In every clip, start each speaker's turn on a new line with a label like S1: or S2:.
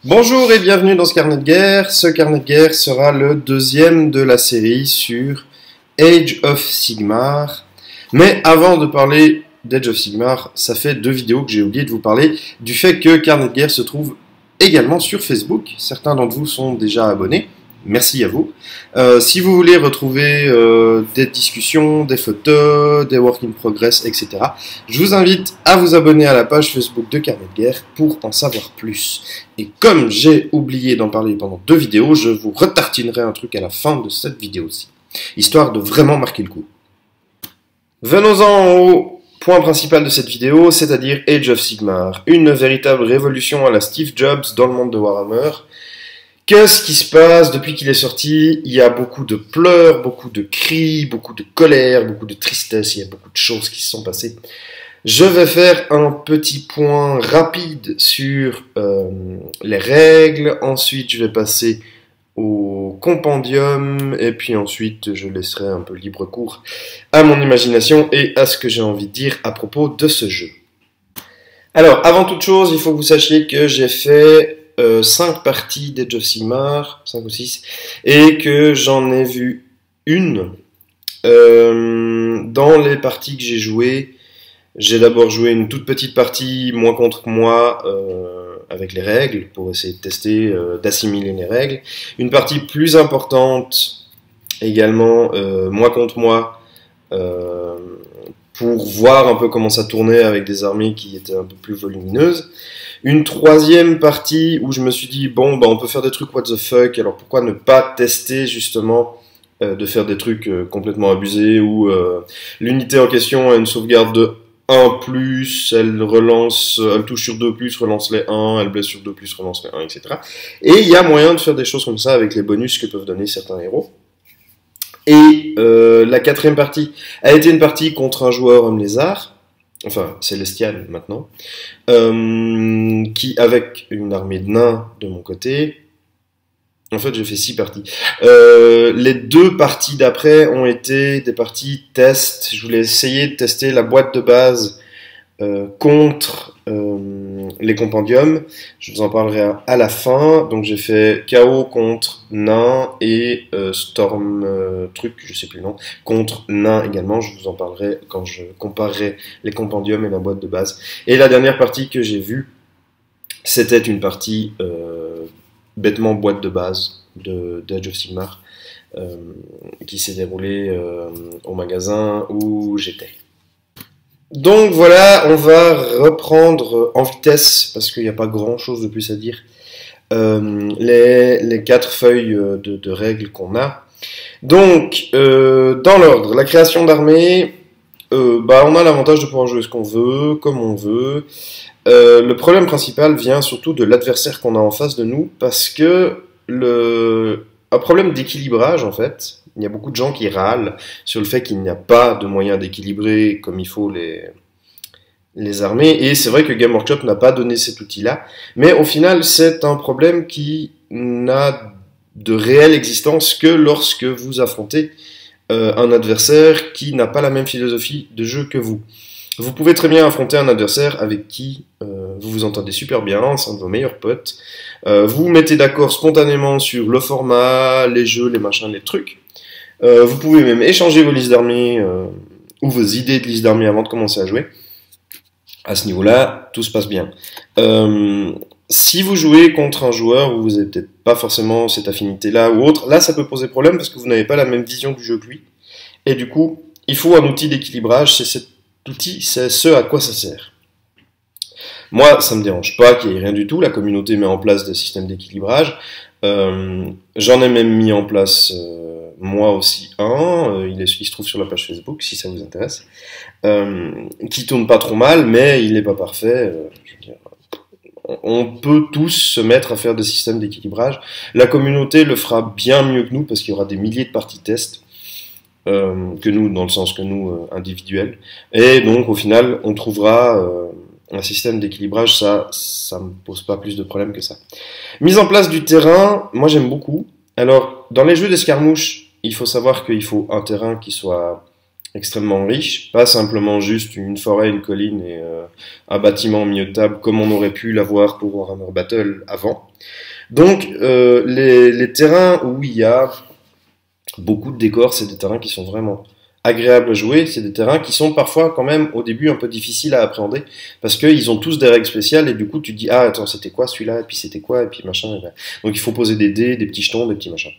S1: Bonjour et bienvenue dans ce carnet de guerre. Ce carnet de guerre sera le deuxième de la série sur Age of Sigmar. Mais avant de parler d'Age of Sigmar, ça fait 2 vidéos que j'ai oublié de vous parler du fait que carnet de guerre se trouve également sur Facebook. Certains d'entre vous sont déjà abonnés. Merci à vous. Si vous voulez retrouver des discussions, des photos, des work in progress, etc., je vous invite à vous abonner à la page Facebook de Carnet de Guerre pour en savoir plus. Et comme j'ai oublié d'en parler pendant 2 vidéos, je vous retartinerai un truc à la fin de cette vidéo-ci, histoire de vraiment marquer le coup. Venons-en au point principal de cette vidéo, c'est-à-dire Age of Sigmar, une véritable révolution à la Steve Jobs dans le monde de Warhammer. Qu'est-ce qui se passe depuis qu'il est sorti? Il y a beaucoup de pleurs, beaucoup de cris, beaucoup de colère, beaucoup de tristesse, il y a beaucoup de choses qui se sont passées. Je vais faire un petit point rapide sur les règles, ensuite je vais passer au compendium, et puis ensuite je laisserai un peu libre cours à mon imagination et à ce que j'ai envie de dire à propos de ce jeu. Alors, avant toute chose, il faut que vous sachiez que j'ai fait 5 parties d'Age of Sigmar, 5 ou 6, et que j'en ai vu une. Dans les parties que j'ai jouées, j'ai d'abord joué une toute petite partie, moi contre moi, avec les règles, pour essayer de tester, d'assimiler les règles. Une partie plus importante, également, moi contre moi, pour voir un peu comment ça tournait avec des armées qui étaient un peu plus volumineuses. Une troisième partie où je me suis dit, bon, bah, on peut faire des trucs what the fuck, alors pourquoi ne pas tester justement de faire des trucs complètement abusés où l'unité en question a une sauvegarde de 1+, elle relance, elle touche sur 2+, relance les 1, elle blesse sur 2+, relance les 1, etc. Et il y a moyen de faire des choses comme ça avec les bonus que peuvent donner certains héros. Et la quatrième partie a été une partie contre un joueur homme lézard, enfin Célestial maintenant, qui avec une armée de nains de mon côté, en fait j'ai fait 6 parties. Les 2 parties d'après ont été des parties test, je voulais essayer de tester la boîte de base contre les compendiums, je vous en parlerai à la fin. Donc j'ai fait chaos contre nain et storm truc, je sais plus le nom, contre nain également, je vous en parlerai quand je comparerai les compendiums et la boîte de base. Et la dernière partie que j'ai vue, c'était une partie bêtement boîte de base d'Age of Sigmar qui s'est déroulée au magasin où j'étais. Donc voilà, on va reprendre en vitesse, parce qu'il n'y a pas grand chose de plus à dire, les 4 feuilles de règles qu'on a. Donc, dans l'ordre, la création d'armée, bah, on a l'avantage de pouvoir jouer ce qu'on veut, comme on veut. Le problème principal vient surtout de l'adversaire qu'on a en face de nous, parce que un problème d'équilibrage en fait. Il y a beaucoup de gens qui râlent sur le fait qu'il n'y a pas de moyen d'équilibrer comme il faut les armées, et c'est vrai que Game Workshop n'a pas donné cet outil-là, mais au final c'est un problème qui n'a de réelle existence que lorsque vous affrontez un adversaire qui n'a pas la même philosophie de jeu que vous. Vous pouvez très bien affronter un adversaire avec qui vous vous entendez super bien, c'est un de vos meilleurs potes, vous vous mettez d'accord spontanément sur le format, les jeux, les machins, les trucs. Vous pouvez même échanger vos listes d'armées ou vos idées de listes d'armées avant de commencer à jouer. À ce niveau-là, tout se passe bien. Si vous jouez contre un joueur où vous n'avez peut-être pas forcément cette affinité-là ou autre, là ça peut poser problème parce que vous n'avez pas la même vision du jeu que lui. Et du coup, il faut un outil d'équilibrage, c'est cet outil, c'est ce à quoi ça sert. Moi, ça me dérange pas qu'il n'y ait rien du tout, la communauté met en place des systèmes d'équilibrage. J'en ai même mis en place moi aussi il se trouve sur la page Facebook si ça vous intéresse, qui tourne pas trop mal, mais il n'est pas parfait. Je veux dire, on peut tous se mettre à faire des systèmes d'équilibrage. La communauté le fera bien mieux que nous parce qu'il y aura des milliers de parties test que nous, dans le sens que nous individuels, et donc au final on trouvera un système d'équilibrage. Ça me pose pas plus de problèmes que ça. Mise en place du terrain, moi j'aime beaucoup. Alors dans les jeux d'escarmouche, il faut savoir qu'il faut un terrain qui soit extrêmement riche, pas simplement juste une forêt, une colline et un bâtiment au milieu de table comme on aurait pu l'avoir pour Warhammer Battle avant. Donc les terrains où il y a beaucoup de décors, c'est des terrains qui sont vraiment agréables à jouer, c'est des terrains qui sont parfois quand même au début un peu difficiles à appréhender parce qu'ils ont tous des règles spéciales et du coup tu te dis ah attends c'était quoi celui-là et puis c'était quoi et puis machin et ben. Donc il faut poser des dés, des petits jetons, des petits machins.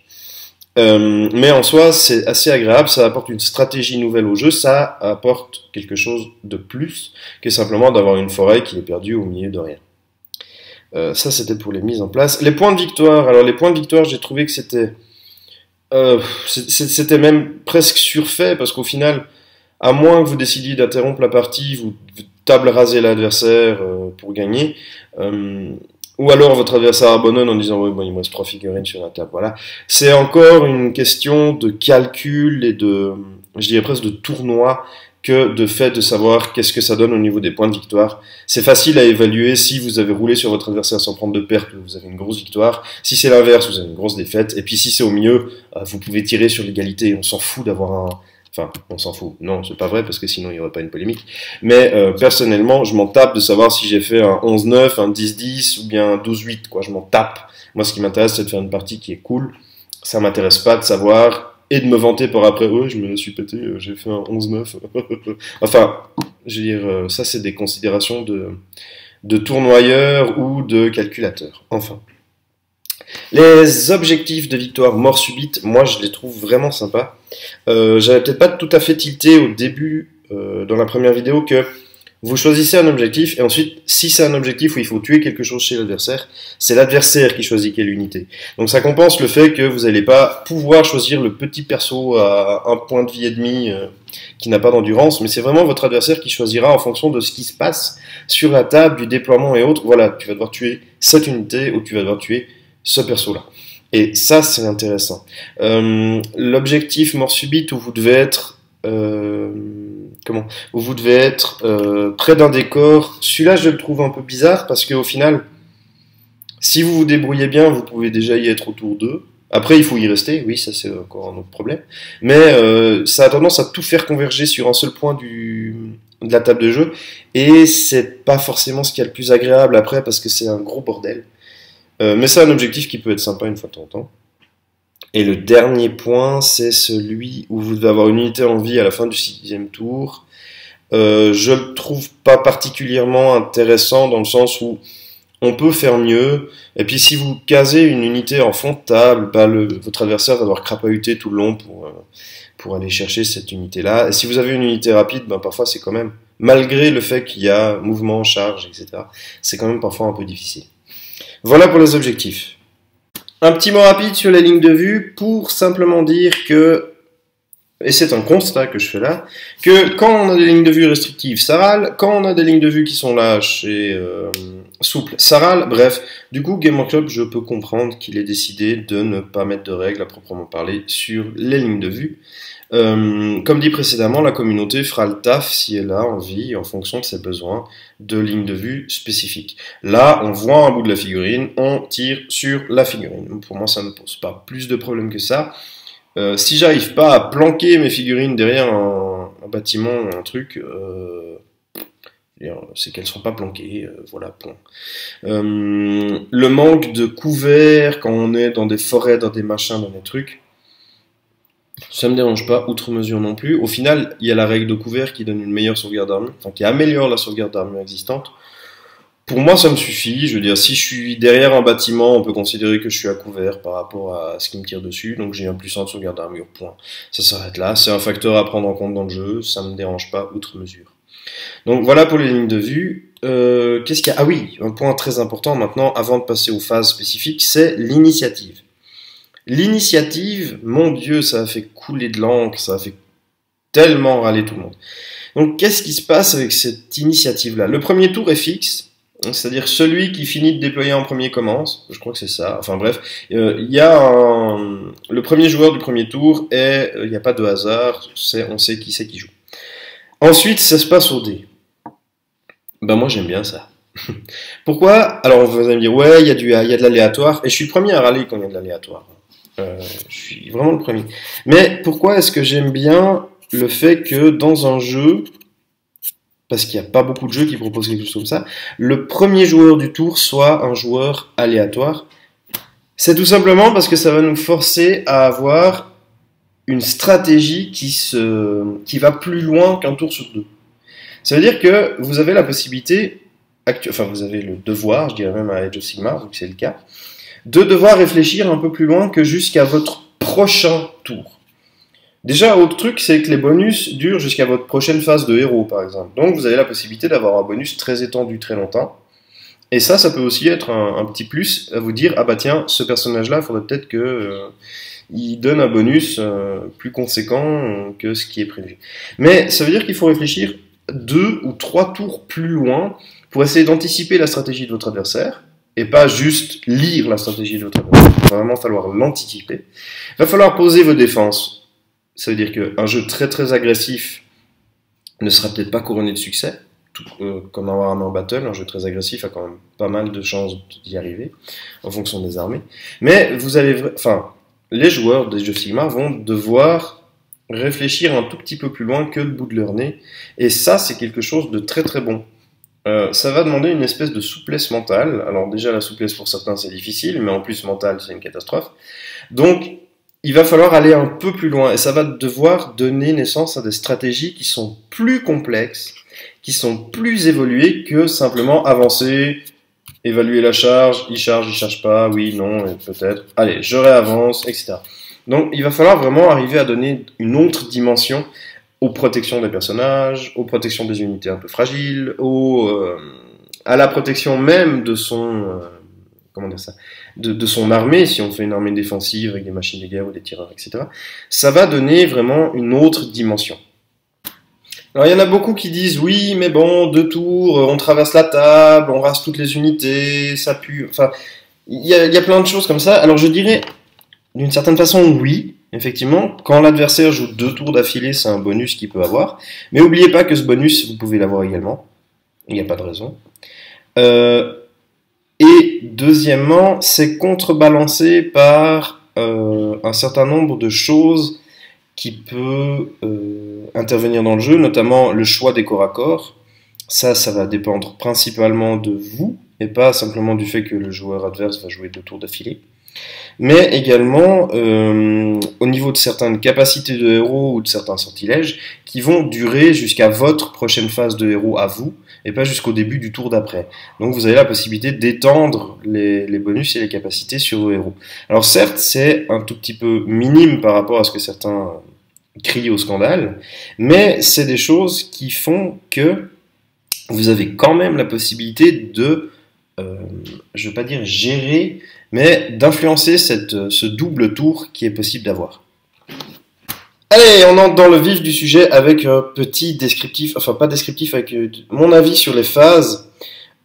S1: Mais en soi c'est assez agréable, ça apporte une stratégie nouvelle au jeu, ça apporte quelque chose de plus que simplement d'avoir une forêt qui est perdue au milieu de rien. Ça c'était pour les mises en place. Les points de victoire, alors les points de victoire j'ai trouvé que c'était même presque surfait parce qu'au final, à moins que vous décidiez d'interrompre la partie, vous table rasez l'adversaire pour gagner, ou alors votre adversaire abandonne en disant ouais, bon, il me reste 3 figurines sur la table. Voilà, c'est encore une question de calcul et de, je dirais presque de tournoi que de fait de savoir qu'est-ce que ça donne au niveau des points de victoire. C'est facile à évaluer si vous avez roulé sur votre adversaire sans prendre de perte, vous avez une grosse victoire. Si c'est l'inverse, vous avez une grosse défaite. Et puis si c'est au milieu, vous pouvez tirer sur l'égalité. On s'en fout d'avoir un... Enfin, on s'en fout. Non, c'est pas vrai parce que sinon il n'y aurait pas une polémique. Mais personnellement, je m'en tape de savoir si j'ai fait un 11-9, un 10-10 ou bien un 12-8. Quoi. Je m'en tape. Moi, ce qui m'intéresse, c'est de faire une partie qui est cool. Ça m'intéresse pas de savoir... et de me vanter par après, je me suis pété, j'ai fait un 11-9. Enfin, je veux dire, ça c'est des considérations de tournoyeur ou de calculateur. Enfin. Les objectifs de victoire mort subite, moi je les trouve vraiment sympas. J'avais peut-être pas tout à fait tilté au début, dans la première vidéo, que vous choisissez un objectif, et ensuite, si c'est un objectif où il faut tuer quelque chose chez l'adversaire, c'est l'adversaire qui choisit quelle unité. Donc ça compense le fait que vous n'allez pas pouvoir choisir le petit perso à 1 point de vie et demi qui n'a pas d'endurance, mais c'est vraiment votre adversaire qui choisira en fonction de ce qui se passe sur la table, du déploiement et autres. Voilà, tu vas devoir tuer cette unité ou tu vas devoir tuer ce perso-là. Et ça, c'est intéressant. L'objectif mort subite où vous devez être... où vous devez être près d'un décor. Celui-là, je le trouve un peu bizarre parce qu'au final, si vous vous débrouillez bien, vous pouvez déjà y être autour d'eux. Après, il faut y rester, oui, ça c'est encore un autre problème. Mais ça a tendance à tout faire converger sur un seul point de la table de jeu. Et c'est pas forcément ce qu'il y a le plus agréable après parce que c'est un gros bordel. Mais c'est un objectif qui peut être sympa une fois de temps en temps. Et le dernier point, c'est celui où vous devez avoir une unité en vie à la fin du 6e tour. Je le trouve pas particulièrement intéressant dans le sens où on peut faire mieux. Et puis si vous casez une unité en fond de table, votre adversaire va devoir crapahuter tout le long pour aller chercher cette unité-là. Et si vous avez une unité rapide, parfois c'est quand même, malgré le fait qu'il y a mouvement, charge, etc., c'est quand même parfois un peu difficile. Voilà pour les objectifs. Un petit mot rapide sur les lignes de vue pour simplement dire que, et c'est un constat que je fais là, que quand on a des lignes de vue restrictives, ça râle, quand on a des lignes de vue qui sont lâches et souples, ça râle, bref. Du coup, Game Workshop, je peux comprendre qu'il ait décidé de ne pas mettre de règles à proprement parler sur les lignes de vue. Comme dit précédemment, la communauté fera le taf si elle a envie, en fonction de ses besoins, de lignes de vue spécifiques. Là, on voit un bout de la figurine, on tire sur la figurine. Pour moi, ça ne pose pas plus de problèmes que ça. Si j'arrive pas à planquer mes figurines derrière un bâtiment ou un truc, c'est qu'elles sont pas planquées, voilà, point. Le manque de couverts quand on est dans des forêts, dans des machins, dans des trucs, ça me dérange pas, outre mesure non plus. Au final, il y a la règle de couvert qui donne une meilleure sauvegarde d'armure, enfin qui améliore la sauvegarde d'armure existante. Pour moi, ça me suffit. Je veux dire, si je suis derrière un bâtiment, on peut considérer que je suis à couvert par rapport à ce qui me tire dessus, donc j'ai un +1 de sauvegarde d'armure, point. Ça s'arrête là. C'est un facteur à prendre en compte dans le jeu, ça me dérange pas, outre mesure. Donc voilà pour les lignes de vue. Qu'est-ce qu'il y a ? Ah oui, un point très important maintenant, avant de passer aux phases spécifiques, c'est l'initiative. L'initiative, mon Dieu, ça a fait couler de l'encre, ça a fait tellement râler tout le monde. Donc qu'est-ce qui se passe avec cette initiative-là ? Le premier tour est fixe, c'est-à-dire celui qui finit de déployer en premier commence, je crois que c'est ça, enfin bref, il y a le premier joueur du premier tour et il n'y a pas de hasard, on sait qui c'est qui joue. Ensuite, ça se passe au dé. Moi j'aime bien ça. Pourquoi ? Alors vous allez me dire, ouais, il y a de l'aléatoire, et je suis le premier à râler quand il y a de l'aléatoire. Je suis vraiment le premier. Mais pourquoi est-ce que j'aime bien le fait que dans un jeu, parce qu'il n'y a pas beaucoup de jeux qui proposent quelque chose comme ça, le premier joueur du tour soit un joueur aléatoire. C'est tout simplement parce que ça va nous forcer à avoir une stratégie qui va plus loin qu'un tour sur deux. Ça veut dire que vous avez la possibilité, enfin vous avez le devoir, je dirais même à Age of Sigmar, donc c'est le cas, de devoir réfléchir un peu plus loin que jusqu'à votre prochain tour. Déjà, autre truc, c'est que les bonus durent jusqu'à votre prochaine phase de héros, par exemple. Donc vous avez la possibilité d'avoir un bonus très étendu très longtemps. Et ça peut aussi être un petit plus à vous dire, ah bah tiens, ce personnage-là, il faudrait peut-être que il donne un bonus plus conséquent que ce qui est prévu. Mais ça veut dire qu'il faut réfléchir 2 ou 3 tours plus loin pour essayer d'anticiper la stratégie de votre adversaire, et pas juste lire la stratégie de votre adversaire. Il va vraiment falloir l'anticiper. Il va falloir poser vos défenses. Ça veut dire qu'un jeu très très agressif ne sera peut-être pas couronné de succès, comme un Warhammer Battle. Un jeu très agressif a quand même pas mal de chances d'y arriver, en fonction des armées. Mais vous allez, enfin, les joueurs des jeux Sigmar vont devoir réfléchir un tout petit peu plus loin que le bout de leur nez, et ça c'est quelque chose de très très bon. Ça va demander une espèce de souplesse mentale. Alors déjà la souplesse pour certains c'est difficile, mais en plus mentale c'est une catastrophe. Donc il va falloir aller un peu plus loin, et ça va devoir donner naissance à des stratégies qui sont plus complexes, qui sont plus évoluées que simplement avancer, évaluer la charge, il charge pas, oui, non, peut-être, allez, je réavance, etc. Donc il va falloir vraiment arriver à donner une autre dimension aux protections des personnages, aux protections des unités un peu fragiles, à la protection même de son... comment dire ça, de son armée, si on fait une armée défensive avec des machines de guerre ou des tireurs, etc. Ça va donner vraiment une autre dimension. Alors il y en a beaucoup qui disent oui, mais bon, 2 tours, on traverse la table, on rase toutes les unités, ça pue. Enfin, il y a plein de choses comme ça. Alors je dirais, d'une certaine façon, oui, effectivement, quand l'adversaire joue 2 tours d'affilée, c'est un bonus qu'il peut avoir. Mais n'oubliez pas que ce bonus, vous pouvez l'avoir également. Il n'y a pas de raison. Et deuxièmement, c'est contrebalancé par un certain nombre de choses qui peut intervenir dans le jeu, notamment le choix des corps à corps. Ça va dépendre principalement de vous, et pas simplement du fait que le joueur adverse va jouer 2 tours d'affilée. Mais également au niveau de certaines capacités de héros ou de certains sortilèges qui vont durer jusqu'à votre prochaine phase de héros à vous, et pas jusqu'au début du tour d'après. Donc vous avez la possibilité d'étendre les bonus et les capacités sur vos héros. Alors certes, c'est un tout petit peu minime par rapport à ce que certains crient au scandale, mais c'est des choses qui font que vous avez quand même la possibilité de, je ne veux pas dire gérer, mais d'influencer ce double tour qui est possible d'avoir. Allez, on entre dans le vif du sujet avec un petit descriptif, enfin pas descriptif, avec mon avis sur les phases.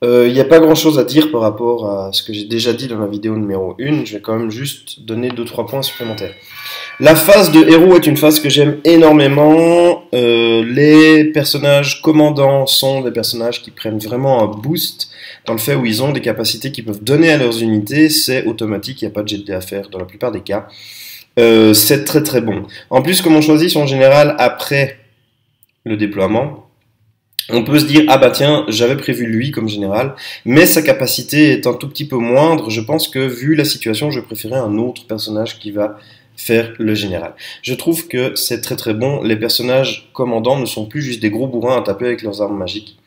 S1: Il n'y a pas grand chose à dire par rapport à ce que j'ai déjà dit dans la vidéo numéro 1, je vais quand même juste donner 2-3 points supplémentaires. La phase de héros est une phase que j'aime énormément. Les personnages commandants sont des personnages qui prennent vraiment un boost dans le fait où ils ont des capacités qu'ils peuvent donner à leurs unités. C'est automatique, il n'y a pas de jet de dés à faire dans la plupart des cas. C'est très très bon. En plus, comme on choisit son général après le déploiement, on peut se dire, ah bah tiens, j'avais prévu lui comme général, mais sa capacité est un tout petit peu moindre. Je pense que vu la situation, je préférais un autre personnage qui va faire le général. Je trouve que c'est très très bon. Les personnages commandants ne sont plus juste des gros bourrins à taper avec leurs armes magiques.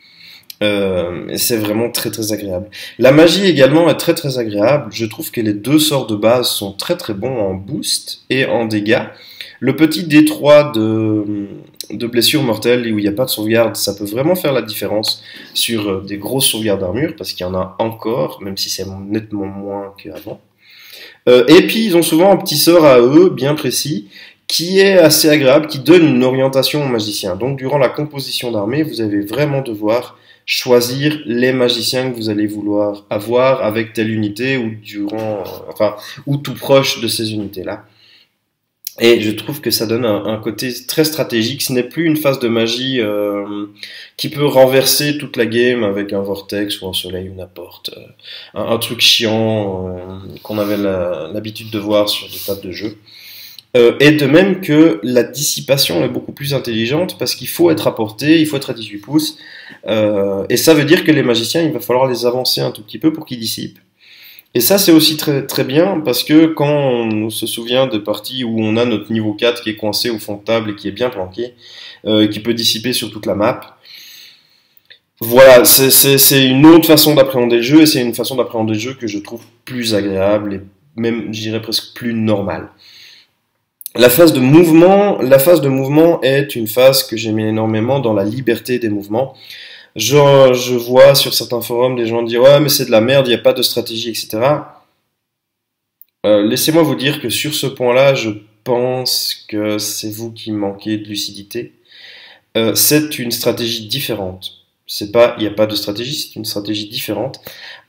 S1: C'est vraiment très très agréable. La magie également est très très agréable. Je trouve que les 2 sorts de base sont très très bons en boost et en dégâts. Le petit D3 de blessures mortelles où il n'y a pas de sauvegarde, ça peut vraiment faire la différence sur des grosses sauvegardes d'armure, parce qu'il y en a encore, même si c'est nettement moins qu'avant. Et puis ils ont souvent un petit sort à eux, bien précis, qui est assez agréable, qui donne une orientation au magicien. Donc durant la composition d'armée, vous allez vraiment devoir choisir les magiciens que vous allez vouloir avoir avec telle unité ou ou tout proche de ces unités-là. Et je trouve que ça donne un côté très stratégique. Ce n'est plus une phase de magie qui peut renverser toute la game avec un vortex ou un soleil ou n'importe. Un truc chiant qu'on avait l'habitude de voir sur des tables de jeu. Et de même que la dissipation est beaucoup plus intelligente parce qu'il faut être à portée, il faut être à 18 pouces. Et ça veut dire que les magiciens, il va falloir les avancer un tout petit peu pour qu'ils dissipent. Et ça, c'est aussi très, très bien parce que quand on se souvient de parties où on a notre niveau 4 qui est coincé au fond de table et qui est bien planqué, qui peut dissiper sur toute la map, voilà, c'est une autre façon d'appréhender le jeu et c'est une façon d'appréhender le jeu que je trouve plus agréable et même, je dirais presque plus normale. La phase de mouvement est une phase que j'aime énormément dans la liberté des mouvements. Je vois sur certains forums des gens dire ouais mais c'est de la merde, il n'y a pas de stratégie, etc. Laissez-moi vous dire que sur ce point-là, je pense que c'est vous qui manquez de lucidité. C'est une stratégie différente. C'est pas, il n'y a pas de stratégie, c'est une stratégie différente.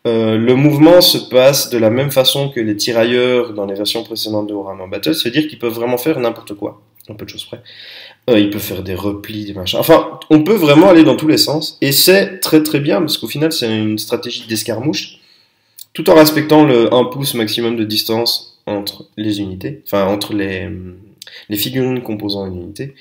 S1: Le mouvement se passe de la même façon que les tirailleurs dans les versions précédentes de Warhammer Battle, c'est-à-dire qu'ils peuvent vraiment faire n'importe quoi, un peu de choses près. Ils peuvent faire des replis, des machins. Enfin, on peut vraiment aller dans tous les sens, et c'est très très bien, parce qu'au final, c'est une stratégie d'escarmouche, tout en respectant le 1 pouce maximum de distance entre les unités, enfin entre les figurines composant une unité.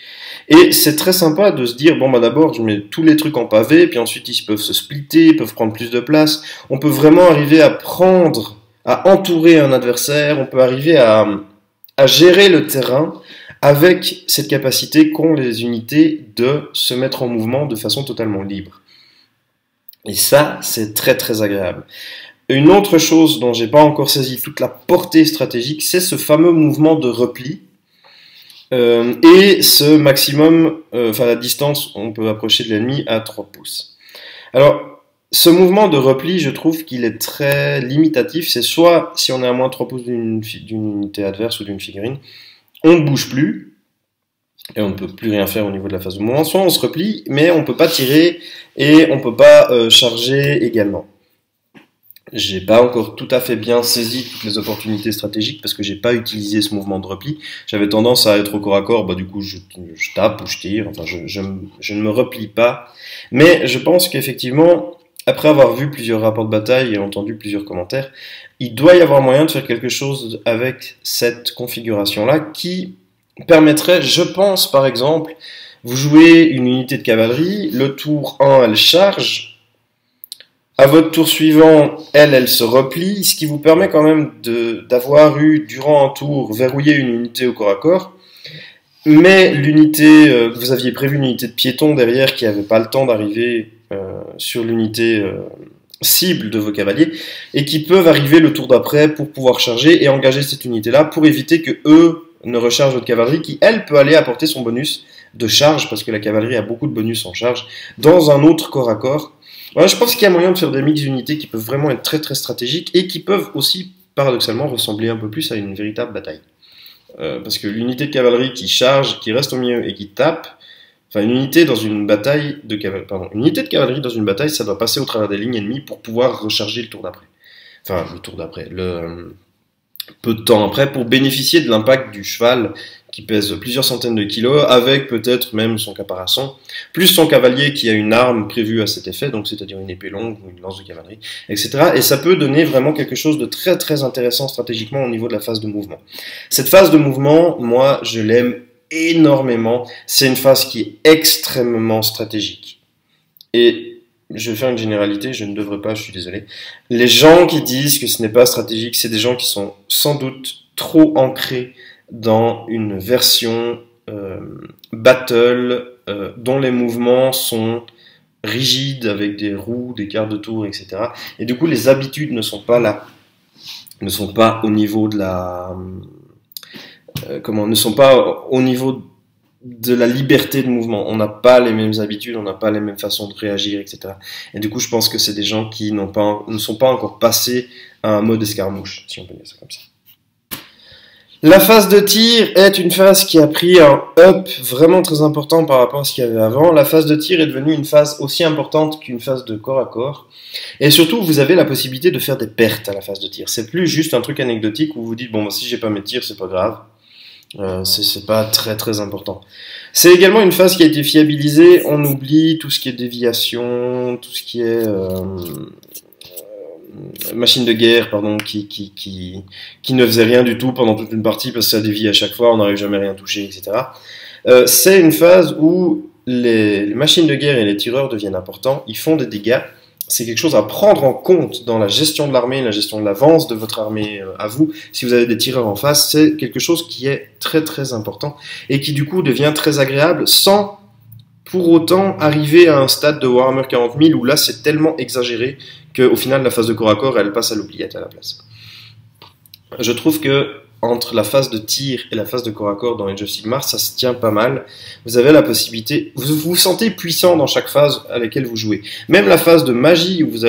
S1: Et c'est très sympa de se dire, bon bah d'abord je mets tous les trucs en pavé, puis ensuite ils peuvent se splitter, ils peuvent prendre plus de place. On peut vraiment arriver à à entourer un adversaire, on peut arriver à gérer le terrain avec cette capacité qu'ont les unités de se mettre en mouvement de façon totalement libre. Et ça, c'est très très agréable. Une autre chose dont j'ai pas encore saisi toute la portée stratégique, c'est ce fameux mouvement de repli. Et ce maximum, enfin la distance, on peut approcher de l'ennemi à 3 pouces. Alors, ce mouvement de repli, je trouve qu'il est très limitatif. C'est soit, si on est à moins de 3 pouces d'une unité adverse ou d'une figurine, on ne bouge plus, et on ne peut plus rien faire au niveau de la phase de mouvement, soit on se replie, mais on ne peut pas tirer, et on ne peut pas charger également. J'ai pas encore tout à fait bien saisi toutes les opportunités stratégiques parce que j'ai pas utilisé ce mouvement de repli. J'avais tendance à être au corps à corps, bah du coup je tape ou je tire, enfin je ne me replie pas. Mais je pense qu'effectivement, après avoir vu plusieurs rapports de bataille et entendu plusieurs commentaires, il doit y avoir moyen de faire quelque chose avec cette configuration-là qui permettrait, je pense par exemple, vous jouez une unité de cavalerie, le tour 1 elle charge, à votre tour suivant, elle se replie, ce qui vous permet quand même d'avoir eu, durant un tour, verrouillé une unité au corps à corps. Mais l'unité, vous aviez prévu une unité de piétons derrière qui n'avait pas le temps d'arriver sur l'unité cible de vos cavaliers et qui peuvent arriver le tour d'après pour pouvoir charger et engager cette unité-là pour éviter que eux ne rechargent votre cavalerie qui, elle, peut aller apporter son bonus de charge parce que la cavalerie a beaucoup de bonus en charge dans un autre corps à corps. Ouais, je pense qu'il y a moyen de faire des mix d'unités qui peuvent vraiment être très très stratégiques et qui peuvent aussi paradoxalement ressembler un peu plus à une véritable bataille. Parce que l'unité de cavalerie qui charge, qui reste au milieu et qui tape, enfin une unité dans une bataille de cavalerie, pardon, une unité de cavalerie dans une bataille, ça doit passer au travers des lignes ennemies pour pouvoir recharger le tour d'après. Enfin le tour d'après, peu de temps après pour bénéficier de l'impact du cheval qui pèse plusieurs centaines de kilos, avec peut-être même son caparaçon, plus son cavalier qui a une arme prévue à cet effet, donc c'est-à-dire une épée longue ou une lance de cavalerie, etc. Et ça peut donner vraiment quelque chose de très très intéressant stratégiquement au niveau de la phase de mouvement. Cette phase de mouvement, moi, je l'aime énormément. C'est une phase qui est extrêmement stratégique. Et je vais faire une généralité, je ne devrais pas, je suis désolé. Les gens qui disent que ce n'est pas stratégique, c'est des gens qui sont sans doute trop ancrés dans une version battle dont les mouvements sont rigides avec des roues, des quarts de tour, etc. Et du coup, les habitudes ne sont pas là, ne sont pas au niveau de la ne sont pas au niveau de la liberté de mouvement. On n'a pas les mêmes habitudes, on n'a pas les mêmes façons de réagir, etc. Et du coup, je pense que c'est des gens qui ne sont pas encore passés à un mode escarmouche, si on peut dire ça comme ça. La phase de tir est une phase qui a pris un up vraiment très important par rapport à ce qu'il y avait avant. La phase de tir est devenue une phase aussi importante qu'une phase de corps à corps. Et surtout, vous avez la possibilité de faire des pertes à la phase de tir. C'est plus juste un truc anecdotique où vous dites, bon, si j'ai pas mes tirs, c'est pas grave. C'est pas très très important. C'est également une phase qui a été fiabilisée. On oublie tout ce qui est déviation, tout ce qui est machine de guerre, pardon, qui ne faisait rien du tout pendant toute une partie parce que ça dévie à chaque fois, on n'arrive jamais à rien toucher, etc. C'est une phase où les machines de guerre et les tireurs deviennent importants, ils font des dégâts. C'est quelque chose à prendre en compte dans la gestion de l'armée, la gestion de l'avance de votre armée à vous. Si vous avez des tireurs en face, c'est quelque chose qui est très très important et qui du coup devient très agréable sans pour autant arriver à un stade de Warhammer 40 000 où là c'est tellement exagéré qu'au final la phase de corps à corps elle passe à l'oubliette à la place. Je trouve que entre la phase de tir et la phase de corps à corps dans Age of Sigmar, ça se tient pas mal. Vous avez la possibilité, vous vous sentez puissant dans chaque phase à laquelle vous jouez. Même la phase de magie où vous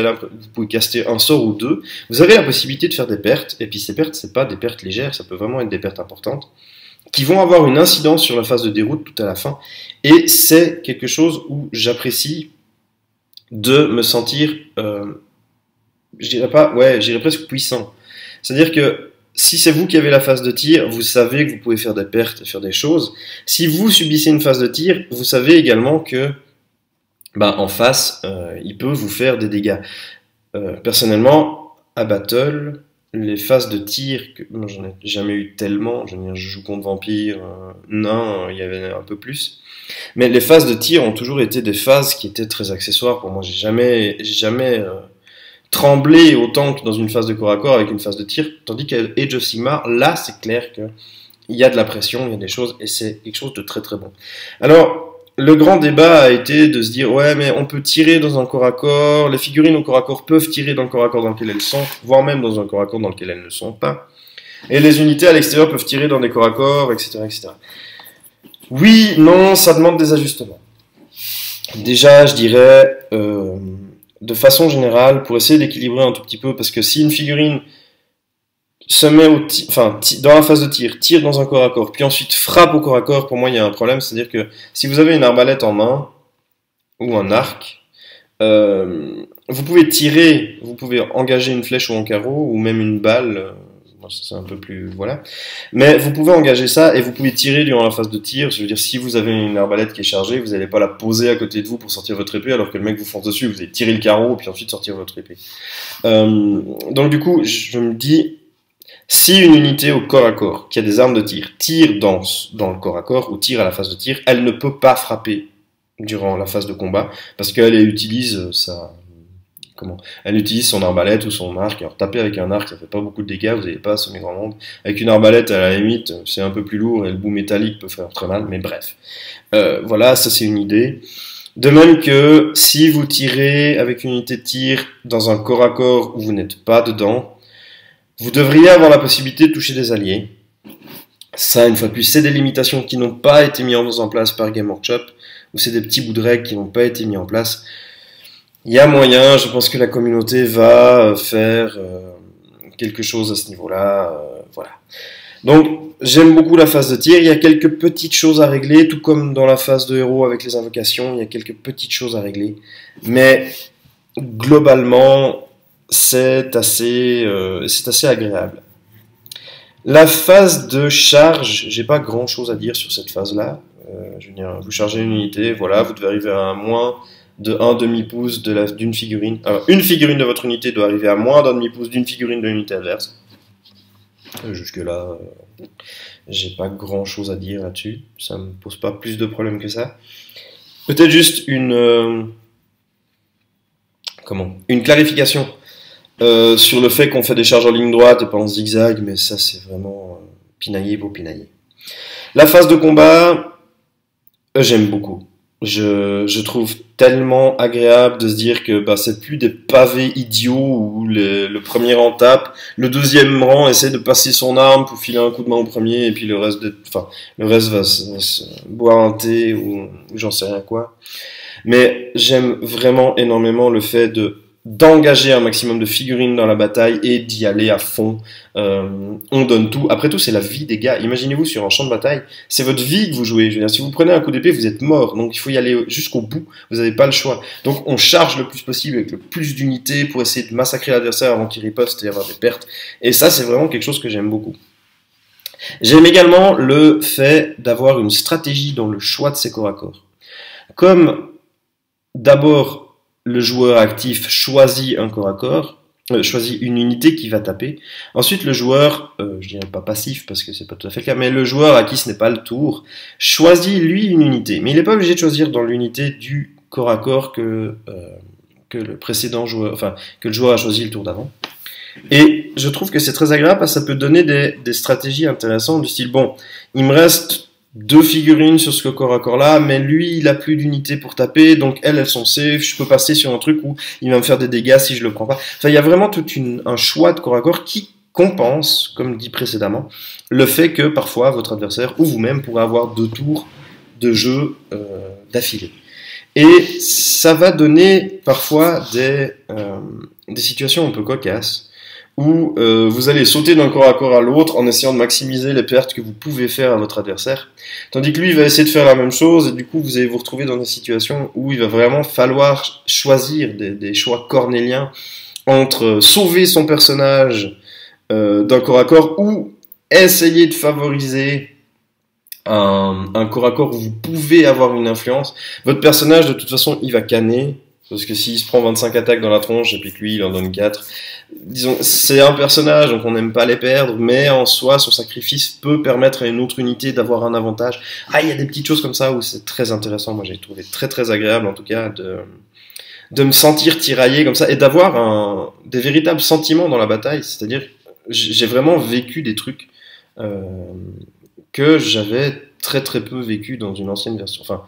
S1: pouvez caster un sort ou deux, vous avez la possibilité de faire des pertes, et puis ces pertes, c'est pas des pertes légères, ça peut vraiment être des pertes importantes, qui vont avoir une incidence sur la phase de déroute tout à la fin, et c'est quelque chose où j'apprécie de me sentir, je dirais presque puissant. C'est-à-dire que si c'est vous qui avez la phase de tir, vous savez que vous pouvez faire des pertes et faire des choses. Si vous subissez une phase de tir, vous savez également que, en face, il peut vous faire des dégâts. Personnellement, à Battle, les phases de tir, moi j'en ai jamais eu tellement, je joue contre Vampire, nain, il y avait un peu plus. Mais les phases de tir ont toujours été des phases qui étaient très accessoires pour moi. J'ai jamais trembler autant que dans une phase de corps à corps avec une phase de tir, tandis qu'à Age of Sigmar, là c'est clair qu'il y a de la pression, il y a des choses, et c'est quelque chose de très très bon. Alors, le grand débat a été de se dire, ouais mais on peut tirer dans un corps à corps, les figurines au corps à corps peuvent tirer dans le corps à corps dans lequel elles sont, voire même dans un corps à corps dans lequel elles ne sont pas, et les unités à l'extérieur peuvent tirer dans des corps à corps, etc. etc. Oui, non, ça demande des ajustements. Déjà, je dirais... de façon générale, pour essayer d'équilibrer un tout petit peu, parce que si une figurine se met dans la phase de tir, tire dans un corps à corps, puis ensuite frappe au corps à corps, pour moi il y a un problème, c'est-à-dire que si vous avez une arbalète en main, ou un arc, vous pouvez tirer, vous pouvez engager une flèche ou un carreau, ou même une balle, c'est un peu plus, voilà. Mais vous pouvez engager ça et vous pouvez tirer durant la phase de tir. Je veux dire, si vous avez une arbalète qui est chargée, vous n'allez pas la poser à côté de vous pour sortir votre épée, alors que le mec vous fonce dessus, vous allez tirer le carreau et puis ensuite sortir votre épée. Donc du coup, je me dis, si une unité au corps à corps, qui a des armes de tir, tire dans le corps à corps ou tire à la phase de tir, elle ne peut pas frapper durant la phase de combat, parce qu'elle utilise elle utilise son arbalète ou son arc. Alors taper avec un arc, ça fait pas beaucoup de dégâts, vous n'allez pas assommer grand monde. Avec une arbalète, à la limite, c'est un peu plus lourd et le bout métallique peut faire très mal, mais bref. Voilà, ça c'est une idée. De même que si vous tirez avec une unité de tir dans un corps à corps où vous n'êtes pas dedans, vous devriez avoir la possibilité de toucher des alliés. Ça, une fois de plus, c'est des limitations qui n'ont pas été mises en place par Game Workshop, ou c'est des petits bouts de règles qui n'ont pas été mis en place. Il y a moyen, je pense que la communauté va faire quelque chose à ce niveau-là, voilà. Donc, j'aime beaucoup la phase de tir, il y a quelques petites choses à régler, tout comme dans la phase de héros avec les invocations, il y a quelques petites choses à régler, mais globalement, c'est assez agréable. La phase de charge, j'ai pas grand-chose à dire sur cette phase-là, je veux dire, vous chargez une unité, voilà, vous devez arriver à moins de 1 demi-pouce d'une figurine. Alors, une figurine de votre unité doit arriver à moins d'un demi-pouce d'une figurine de l'unité adverse. Jusque-là, j'ai pas grand-chose à dire là-dessus. Ça me pose pas plus de problèmes que ça. Peut-être juste une clarification sur le fait qu'on fait des charges en ligne droite et pas en zigzag, mais ça c'est vraiment pinailler pour pinailler. La phase de combat, j'aime beaucoup. Je trouve tellement agréable de se dire que c'est plus des pavés idiots où le premier rang tape, le deuxième rang essaie de passer son arme pour filer un coup de main au premier et puis le reste va se boire un thé ou j'en sais rien quoi. Mais j'aime vraiment énormément le fait d'engager un maximum de figurines dans la bataille et d'y aller à fond. On donne tout. Après tout, c'est la vie des gars. Imaginez-vous sur un champ de bataille, c'est votre vie que vous jouez. Je veux dire, si vous prenez un coup d'épée, vous êtes mort. Donc il faut y aller jusqu'au bout. Vous n'avez pas le choix. Donc on charge le plus possible avec le plus d'unités pour essayer de massacrer l'adversaire avant qu'il riposte et avoir des pertes. Et ça, c'est vraiment quelque chose que j'aime beaucoup. J'aime également le fait d'avoir une stratégie dans le choix de ses corps à corps. Comme d'abord le joueur actif choisit un corps à corps, choisit une unité qui va taper. Ensuite, le joueur, je dirais pas passif parce que c'est pas tout à fait le cas, mais le joueur à qui ce n'est pas le tour, choisit lui une unité. Mais il n'est pas obligé de choisir dans l'unité du corps à corps que le précédent joueur, enfin, que le joueur a choisi le tour d'avant. Et je trouve que c'est très agréable parce que ça peut donner des stratégies intéressantes du style, bon, il me reste 2 figurines sur ce corps à corps là, mais lui il a plus d'unités pour taper, donc elles sont safe, je peux passer sur un truc où il va me faire des dégâts si je le prends pas. Enfin, il y a vraiment tout un choix de corps à corps qui compense, comme dit précédemment, le fait que parfois votre adversaire ou vous-même pourrez avoir 2 tours de jeu d'affilée. Et ça va donner parfois des situations un peu cocasses où vous allez sauter d'un corps à corps à l'autre en essayant de maximiser les pertes que vous pouvez faire à votre adversaire, tandis que lui il va essayer de faire la même chose, et du coup vous allez vous retrouver dans des situations où il va vraiment falloir choisir des choix cornéliens entre sauver son personnage d'un corps à corps ou essayer de favoriser un corps à corps où vous pouvez avoir une influence. Votre personnage de toute façon il va canner, parce que s'il se prend 25 attaques dans la tronche et puis que lui il en donne 4, disons, c'est un personnage donc on n'aime pas les perdre, mais en soi son sacrifice peut permettre à une autre unité d'avoir un avantage. Ah, il y a des petites choses comme ça où c'est très intéressant. Moi j'ai trouvé très très agréable en tout cas de me sentir tiraillé comme ça et d'avoir des véritables sentiments dans la bataille. C'est-à-dire j'ai vraiment vécu des trucs que j'avais très très peu vécu dans une ancienne version. Enfin,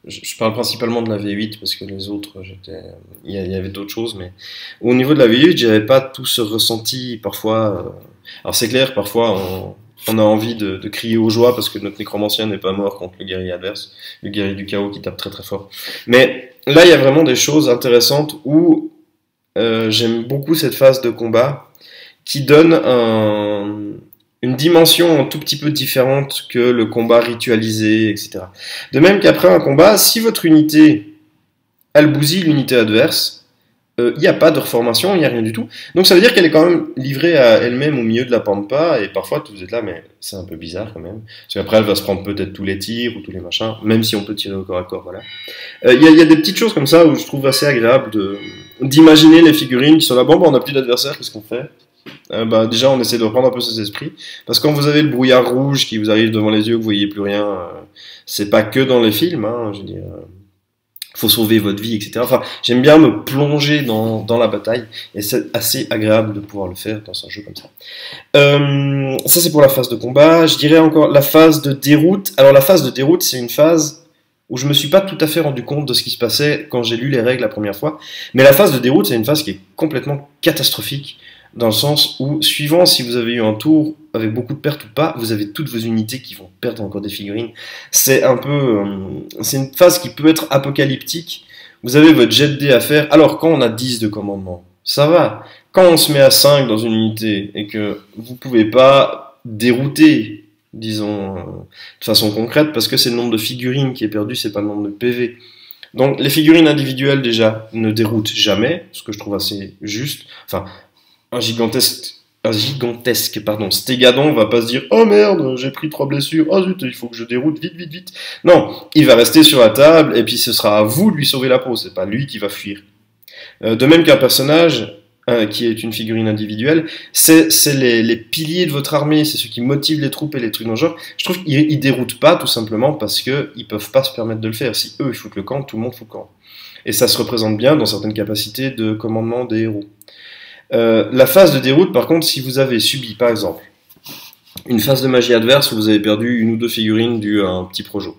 S1: je parle principalement de la V8 parce que les autres, il y avait d'autres choses, mais au niveau de la V8, j'avais pas tout ce ressenti parfois. Alors c'est clair, parfois on a envie de crier aux joies parce que notre nécromancien n'est pas mort contre le guerrier adverse, le guerrier du chaos qui tape très très fort. Mais là, il y a vraiment des choses intéressantes où j'aime beaucoup cette phase de combat qui donne une dimension un tout petit peu différente que le combat ritualisé, etc. De même qu'après un combat, si votre unité, elle bousille l'unité adverse, il n'y a pas de reformation, il n'y a rien du tout. Donc ça veut dire qu'elle est quand même livrée à elle-même au milieu de la pampa, et parfois vous êtes là, mais c'est un peu bizarre quand même. Parce qu'après elle va se prendre peut-être tous les tirs ou tous les machins, même si on peut tirer au corps à corps, voilà. Il y a des petites choses comme ça où je trouve assez agréable d'imaginer les figurines qui sont là, bon, on n'a plus d'adversaire, qu'est-ce qu'on fait? Déjà on essaie de reprendre un peu ses esprits, parce que quand vous avez le brouillard rouge qui vous arrive devant les yeux, que vous voyez plus rien, c'est pas que dans les films, hein, je veux dire, faut sauver votre vie, etc. Enfin, j'aime bien me plonger dans la bataille, et c'est assez agréable de pouvoir le faire dans un jeu comme ça. Ça c'est pour la phase de combat. Je dirais encore la phase de déroute. Alors la phase de déroute, c'est une phase où je me suis pas tout à fait rendu compte de ce qui se passait quand j'ai lu les règles la première fois, mais la phase de déroute, c'est une phase qui est complètement catastrophique, dans le sens où, suivant si vous avez eu un tour avec beaucoup de pertes ou pas, vous avez toutes vos unités qui vont perdre encore des figurines. C'est un peu... c'est une phase qui peut être apocalyptique. Vous avez votre jet de dés à faire. Alors, quand on a 10 de commandement, ça va. Quand on se met à 5 dans une unité et que vous pouvez pas dérouter, disons, de façon concrète, parce que c'est le nombre de figurines qui est perdu, c'est pas le nombre de PV. Donc, les figurines individuelles, déjà, ne déroutent jamais, ce que je trouve assez juste. Enfin, un gigantesque stégadon va pas se dire oh merde, j'ai pris 3 blessures, oh zut, il faut que je déroute vite, vite, vite. Non, il va rester sur la table et puis ce sera à vous de lui sauver la peau, c'est pas lui qui va fuir. De même qu'un personnage qui est une figurine individuelle, c'est les piliers de votre armée, c'est ceux qui motivent les troupes et les trucs dans le genre. Je trouve qu'ils déroutent pas tout simplement parce qu'ils peuvent pas se permettre de le faire. Si eux ils foutent le camp, tout le monde fout le camp. Et ça se représente bien dans certaines capacités de commandement des héros. La phase de déroute, par contre, si vous avez subi, par exemple, une phase de magie adverse où vous avez perdu 1 ou 2 figurines dû à un petit projo.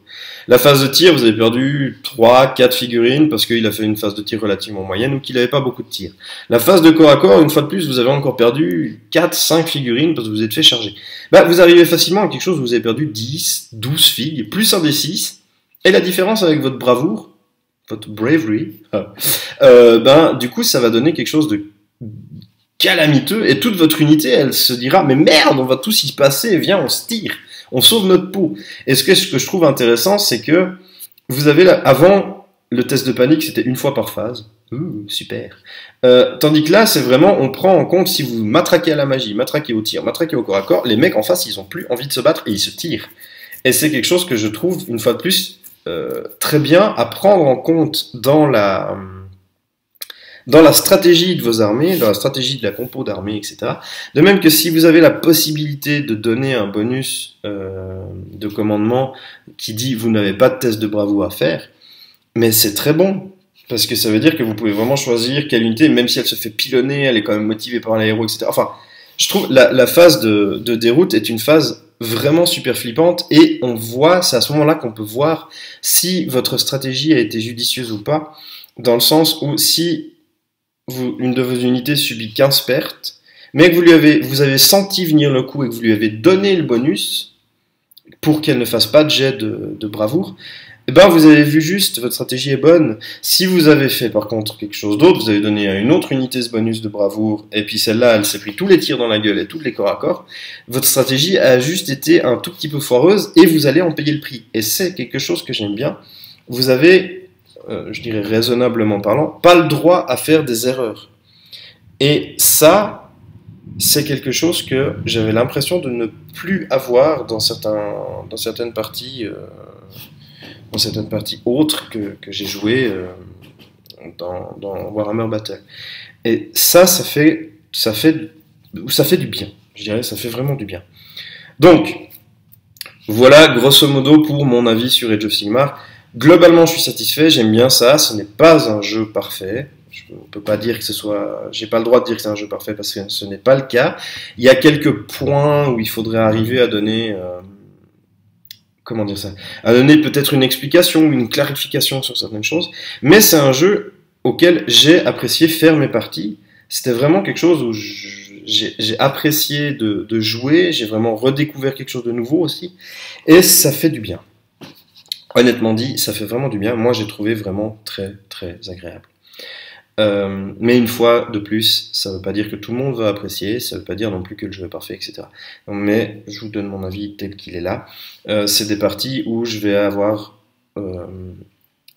S1: La phase de tir, vous avez perdu 3, 4 figurines parce qu'il a fait une phase de tir relativement moyenne ou qu'il n'avait pas beaucoup de tir. La phase de corps à corps, une fois de plus, vous avez encore perdu 4, 5 figurines parce que vous êtes fait charger. Vous arrivez facilement à quelque chose où vous avez perdu 10, 12 figues, plus un des 6, et la différence avec votre bravoure, votre bravery, du coup, ça va donner quelque chose de calamiteux, et toute votre unité, elle se dira mais merde, on va tous y passer, viens, on se tire, on sauve notre peau. Et ce que je trouve intéressant, c'est que vous avez là, avant, le test de panique, c'était 1 fois par phase. Super. Tandis que là, c'est vraiment, on prend en compte si vous matraquez à la magie, matraquez au tir, matraquez au corps à corps, les mecs en face, ils ont plus envie de se battre et ils se tirent. Et c'est quelque chose que je trouve, une fois de plus, très bien à prendre en compte dans dans la stratégie de vos armées, dans la stratégie de la compo d'armée, etc. De même que si vous avez la possibilité de donner un bonus de commandement qui dit vous n'avez pas de test de bravoure à faire, mais c'est très bon, parce que ça veut dire que vous pouvez vraiment choisir quelle unité, même si elle se fait pilonner, elle est quand même motivée par l'aéro, etc. Enfin, je trouve la phase de déroute est une phase vraiment super flippante, et on voit, c'est à ce moment-là qu'on peut voir si votre stratégie a été judicieuse ou pas, dans le sens où si une de vos unités subit 15 pertes, mais que vous avez senti venir le coup et que vous lui avez donné le bonus pour qu'elle ne fasse pas de jet de bravoure, eh ben vous avez vu juste, votre stratégie est bonne. Si vous avez fait par contre quelque chose d'autre, vous avez donné à une autre unité ce bonus de bravoure, et puis celle-là, elle s'est pris tous les tirs dans la gueule et tous les corps à corps, votre stratégie a juste été un tout petit peu foireuse, et vous allez en payer le prix. Et c'est quelque chose que j'aime bien. Vous avez, je dirais raisonnablement parlant, pas le droit à faire des erreurs. Et ça, c'est quelque chose que j'avais l'impression de ne plus avoir dans certaines parties autres que j'ai joué dans Warhammer Battle. Et ça fait du bien. Je dirais, ça fait vraiment du bien. Donc, voilà grosso modo pour mon avis sur Age of Sigmar. Globalement, je suis satisfait, j'aime bien ça. Ce n'est pas un jeu parfait. Je ne peux pas dire que ce soit. J'ai pas le droit de dire que c'est un jeu parfait parce que ce n'est pas le cas. Il y a quelques points où il faudrait arriver à donner. Comment dire ça? À donner peut-être une explication ou une clarification sur certaines choses. Mais c'est un jeu auquel j'ai apprécié faire mes parties. C'était vraiment quelque chose où j'ai apprécié de jouer. J'ai vraiment redécouvert quelque chose de nouveau aussi. Et ça fait du bien. Honnêtement dit, ça fait vraiment du bien. Moi, j'ai trouvé vraiment très, très agréable. Mais une fois de plus, ça ne veut pas dire que tout le monde va apprécier, ça ne veut pas dire non plus que le jeu est parfait, etc. Mais je vous donne mon avis tel qu'il est là. C'est des parties où je vais avoir,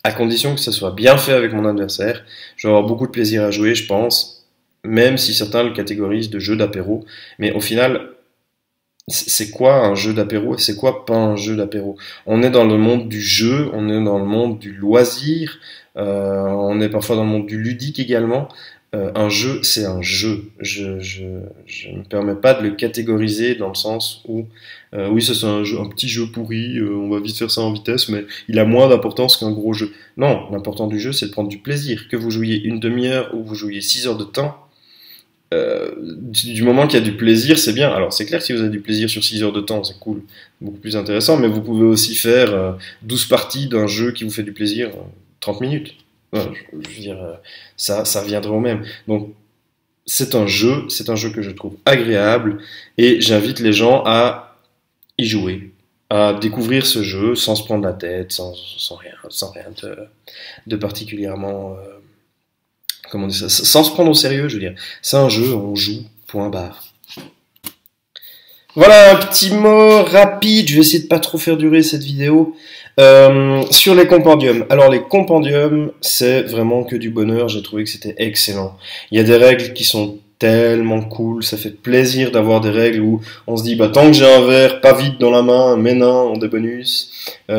S1: à condition que ça soit bien fait avec mon adversaire, je vais avoir beaucoup de plaisir à jouer, je pense, même si certains le catégorisent de jeu d'apéro. Mais au final, c'est quoi un jeu d'apéro et c'est quoi pas un jeu d'apéro? On est dans le monde du jeu, on est dans le monde du loisir, on est parfois dans le monde du ludique également. Un jeu, c'est un jeu. Je ne me permets pas de le catégoriser dans le sens où, oui, ça c'est un petit jeu pourri, on va vite faire ça en vitesse, mais il a moins d'importance qu'un gros jeu. Non, l'important du jeu, c'est de prendre du plaisir. Que vous jouiez une demi-heure ou vous jouiez 6 heures de temps, du moment qu'il y a du plaisir, c'est bien. Alors c'est clair que si vous avez du plaisir sur 6 heures de temps, c'est cool, beaucoup plus intéressant, mais vous pouvez aussi faire 12 parties d'un jeu qui vous fait du plaisir, 30 minutes. Ouais, je veux dire, ça viendra au même. Donc c'est un jeu que je trouve agréable, et j'invite les gens à y jouer, à découvrir ce jeu sans se prendre la tête, sans rien de particulièrement... comment dire ça, sans se prendre au sérieux, je veux dire. C'est un jeu, on joue, point barre. Voilà un petit mot rapide, je vais essayer de pas trop faire durer cette vidéo. Sur les compendiums. Alors les compendiums, c'est vraiment que du bonheur, j'ai trouvé que c'était excellent. Il y a des règles qui sont tellement cool, ça fait plaisir d'avoir des règles où on se dit bah tant que j'ai un verre pas vide dans la main, mes nains ont des bonus.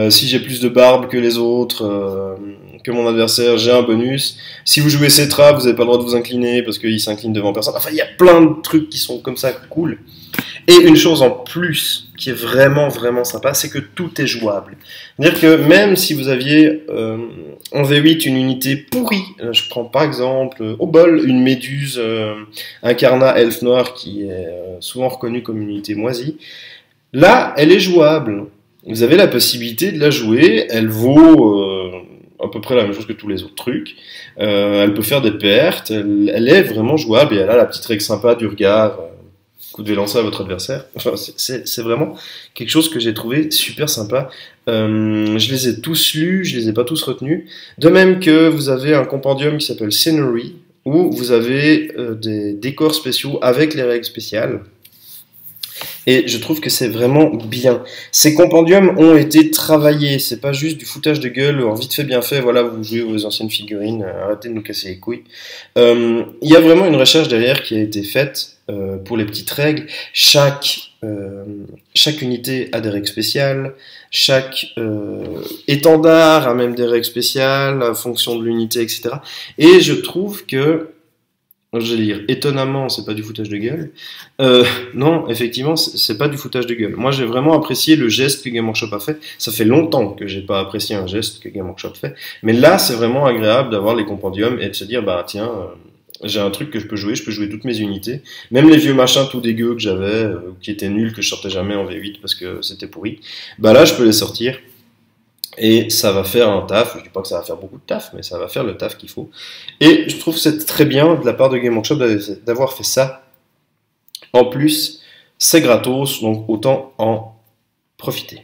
S1: Si j'ai plus de barbe que les autres, que mon adversaire, j'ai un bonus. Si vous jouez Cetra, vous n'avez pas le droit de vous incliner parce qu'il s'incline devant personne. Enfin, il y a plein de trucs qui sont comme ça cool. Et une chose en plus qui est vraiment vraiment sympa, c'est que tout est jouable. C'est-à-dire que même si vous aviez en V8 une unité pourrie, je prends par exemple au bol une méduse incarnat elfe noir qui est souvent reconnue comme une unité moisie, là elle est jouable. Vous avez la possibilité de la jouer, elle vaut à peu près la même chose que tous les autres trucs, elle peut faire des pertes, elle est vraiment jouable, et elle a la petite règle sympa du regard, que vous devez lancer à votre adversaire. Enfin, c'est vraiment quelque chose que j'ai trouvé super sympa. Je les ai tous lus, je les ai pas tous retenus. De même que vous avez un compendium qui s'appelle Scenery, où vous avez des décors spéciaux avec les règles spéciales. Et je trouve que c'est vraiment bien. Ces compendiums ont été travaillés, c'est pas juste du foutage de gueule, en vite fait bien fait, voilà, vous jouez vos anciennes figurines, arrêtez de nous casser les couilles. Il y a vraiment une recherche derrière qui a été faite pour les petites règles. Chaque chaque unité a des règles spéciales, chaque étendard a même des règles spéciales, en fonction de l'unité, etc. Et je trouve que, je vais lire, étonnamment, c'est pas du foutage de gueule. Non, effectivement, c'est pas du foutage de gueule. Moi, j'ai vraiment apprécié le geste que Game Workshop a fait. Ça fait longtemps que j'ai pas apprécié un geste que Game Workshop fait. Mais là, c'est vraiment agréable d'avoir les compendiums et de se dire, bah tiens, j'ai un truc que je peux jouer toutes mes unités. Même les vieux machins tout dégueux que j'avais, qui étaient nuls, que je sortais jamais en V8 parce que c'était pourri. Bah là, je peux les sortir. Et ça va faire un taf, je dis pas que ça va faire beaucoup de taf, mais ça va faire le taf qu'il faut. Et je trouve que c'est très bien de la part de Game Workshop d'avoir fait ça. En plus, c'est gratos, donc autant en profiter.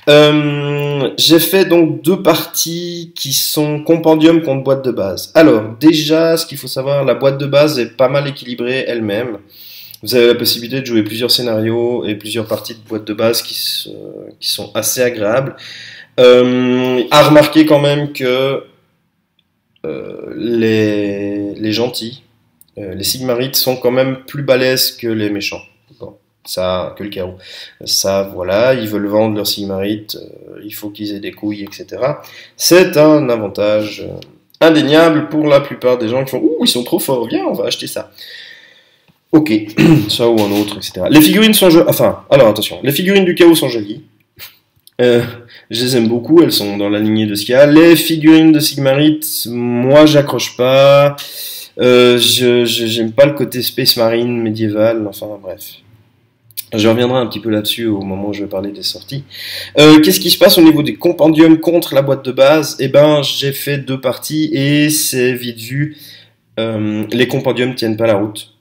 S1: J'ai fait donc 2 parties qui sont compendium contre boîte de base. Alors, déjà, ce qu'il faut savoir, la boîte de base est pas mal équilibrée elle-même. Vous avez la possibilité de jouer plusieurs scénarios et plusieurs parties de boîte de base qui sont assez agréables. À remarquer quand même que les gentils, les Sigmarites sont quand même plus balèzes que les méchants. Bon, ça, que le chaos. Ça, voilà, ils veulent vendre leurs Sigmarites, il faut qu'ils aient des couilles, etc. C'est un avantage indéniable pour la plupart des gens qui font « Ouh, ils sont trop forts, viens, on va acheter ça ». Ok, ça ou un autre, etc. Les figurines sont jolies. Enfin, alors attention, les figurines du chaos sont jolies. Je les aime beaucoup, elles sont dans la lignée de Skia. Les figurines de Sigmarite, moi j'accroche pas. J'aime pas le côté Space Marine médiéval, enfin bref. Je reviendrai un petit peu là-dessus au moment où je vais parler des sorties. Qu'est-ce qui se passe au niveau des compendiums contre la boîte de base? Eh ben, j'ai fait 2 parties et c'est vite vu. Les compendiums tiennent pas la route.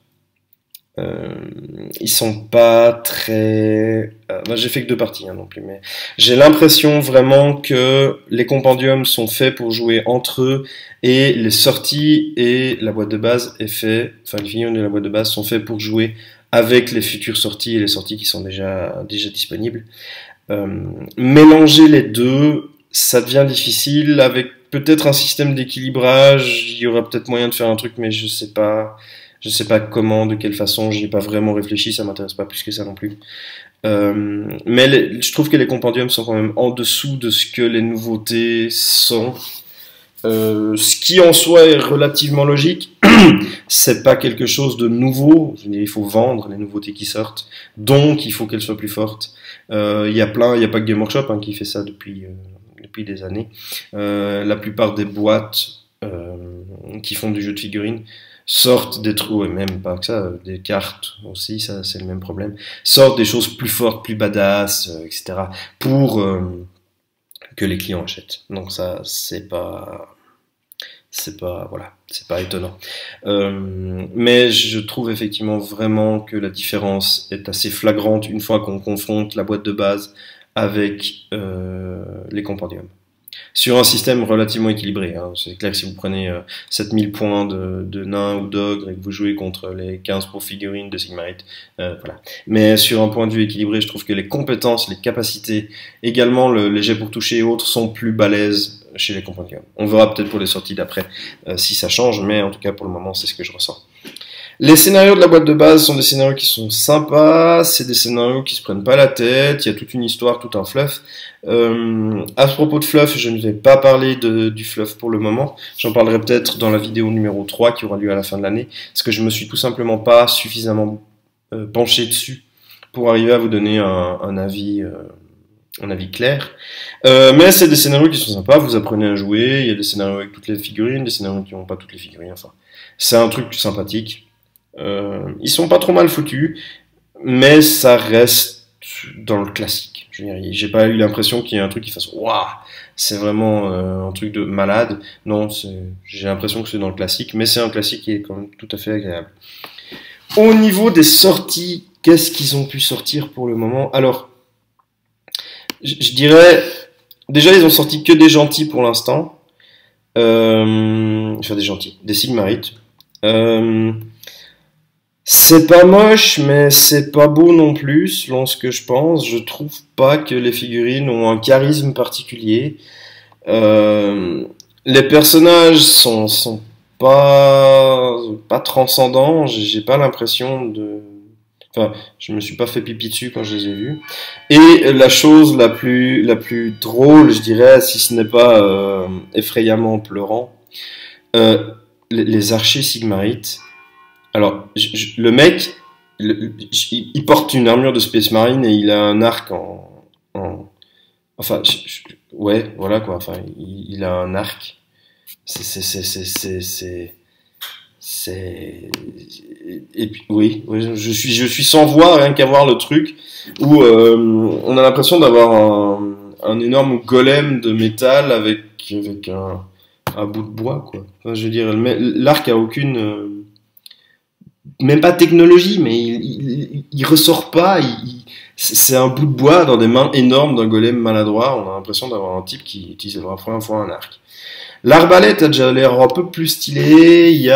S1: Ils sont pas très... j'ai fait que 2 parties non plus, mais j'ai l'impression vraiment que les compendiums sont faits pour jouer entre eux et les sorties et la boîte de base est fait, enfin les figurines de la boîte de base sont faits pour jouer avec les futures sorties et les sorties qui sont déjà disponibles. Mélanger les deux, ça devient difficile avec peut-être un système d'équilibrage. Il y aura peut-être moyen de faire un truc, mais je sais pas. Je sais pas comment, de quelle façon, j'y ai pas vraiment réfléchi, ça m'intéresse pas plus que ça non plus. Mais je trouve que les compendiums sont quand même en dessous de ce que les nouveautés sont. Ce qui en soi est relativement logique. C'est pas quelque chose de nouveau. Je veux dire, il faut vendre les nouveautés qui sortent. Donc, il faut qu'elles soient plus fortes. Il y a pas que Game Workshop qui fait ça depuis des années. La plupart des boîtes qui font du jeu de figurines sortent des trous, et même pas que ça, des cartes aussi, ça c'est le même problème, sortent des choses plus fortes, plus badass, etc. pour que les clients achètent. Donc ça, c'est pas voilà, c'est pas étonnant. Mais je trouve effectivement vraiment que la différence est assez flagrante une fois qu'on confronte la boîte de base avec les compendiums. Sur un système relativement équilibré. C'est clair que si vous prenez 7000 points de nains ou d'ogres et que vous jouez contre les 15 pour figurines de Sigmarite, voilà. Mais sur un point de vue équilibré, je trouve que les compétences, les capacités, également les jets pour toucher et autres, sont plus balèzes chez les compendiums. On verra peut-être pour les sorties d'après si ça change, mais en tout cas pour le moment, c'est ce que je ressens. Les scénarios de la boîte de base sont des scénarios qui sont sympas, c'est des scénarios qui se prennent pas la tête, il y a toute une histoire, tout un fluff. À ce propos de fluff, je ne vais pas parler du fluff pour le moment, j'en parlerai peut-être dans la vidéo numéro 3 qui aura lieu à la fin de l'année, parce que je me suis tout simplement pas suffisamment penché dessus pour arriver à vous donner un avis clair. Mais c'est des scénarios qui sont sympas, vous apprenez à jouer, il y a des scénarios avec toutes les figurines, des scénarios qui n'ont pas toutes les figurines, enfin. C'est un truc sympathique. Ils sont pas trop mal foutus, mais ça reste dans le classique. Je veux dire, j'ai pas eu l'impression qu'il y ait un truc qui fasse waouh, c'est vraiment un truc de malade. Non, j'ai l'impression que c'est dans le classique, mais c'est un classique qui est quand même tout à fait agréable. Au niveau des sorties, qu'est-ce qu'ils ont pu sortir pour le moment? Alors, je dirais, déjà ils ont sorti que des gentils pour l'instant. Enfin des gentils, des Sigmarites. C'est pas moche, mais c'est pas beau non plus, selon ce que je pense. Je trouve pas que les figurines ont un charisme particulier. Les personnages sont pas transcendants. J'ai pas l'impression de... Enfin, je me suis pas fait pipi dessus quand je les ai vus. Et la chose la plus drôle, je dirais, si ce n'est pas effrayamment pleurant, euh, les archers sigmarites. Alors, le mec, il porte une armure de Space Marine et il a un arc enfin, ouais, voilà quoi. Enfin, il a un arc. C'est, c'est, et puis oui, oui, je suis sans voix rien qu'à voir le truc où on a l'impression d'avoir un énorme golem de métal avec un bout de bois quoi. Enfin, je veux dire, l'arc a aucune même pas technologie, mais il ressort pas. C'est un bout de bois dans des mains énormes d'un golem maladroit. On a l'impression d'avoir un type qui utilise pour la première fois un arc. L'arbalète a déjà l'air un peu plus stylé. Il y